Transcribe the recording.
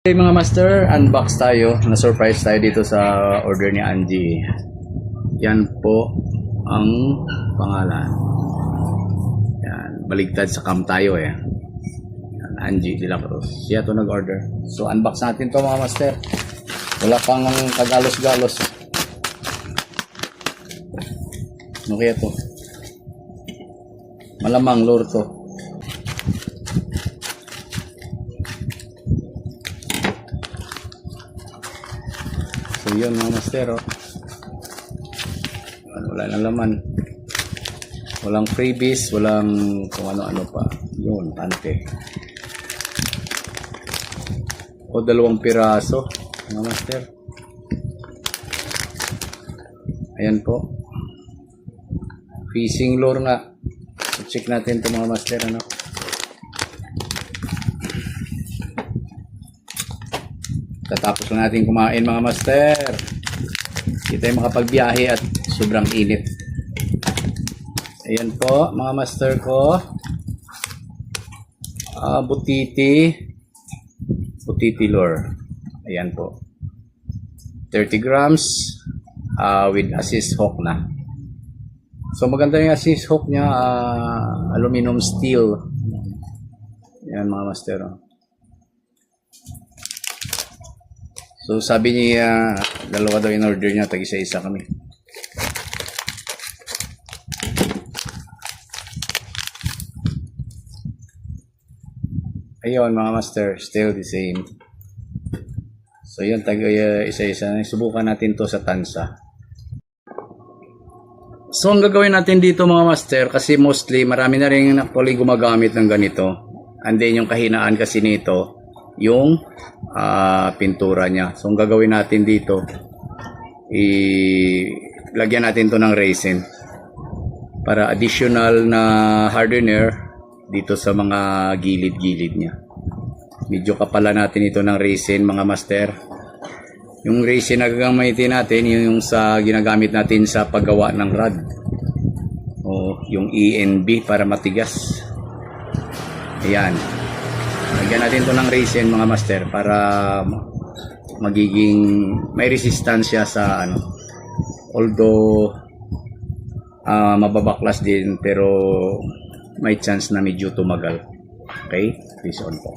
Okay mga master, unbox tayo. Na-surprise tayo dito sa order ni Angie. Yan po ang pangalan. Yan, baligtad sa cam tayo eh. Yan, Angie de la Cruz. Siya to nag-order. So unbox natin to mga master. Wala pang kagalos-galos. Ano kaya to? Malamang lure to. So yun mga master, oh. Wala na laman, walang freebies, walang kung ano-ano pa. Yun, ante o 2 piraso mga master. Ayan po, fishing lure nga. So, check natin ito mga master, ano. Katapos na natin kumain mga master, hindi tayo makapagbiyahe at sobrang init. Ayan po mga master ko, butiti lure. Ayan po, 30 grams with assist hook na. So maganda yung assist hook nya, aluminum steel. Ayan mga master, oh. So sabi niya, dalawa daw in order niya, tag-isa-isa kami. Ayun mga master, still the same. So yun, tag-isa-isa. Subukan natin to sa tansa. So ang gagawin natin dito mga master, kasi mostly marami na rin actually gumagamit ng ganito. And then yung kahinaan kasi nito, yung pintura niya. So ang gagawin natin dito, lagyan natin to ng resin para additional na hardener dito sa mga gilid-gilid niya. Medyo kapala natin ito ng resin mga master. Yung resin na gagamitin natin, yung sa ginagamit natin sa paggawa ng rod, o yung ENB para matigas. Ayan, lagyan natin to ng resin mga master para magiging may resistensya sa ano, although mababaklas din pero may chance na medyo tumagal. Okay, please on po.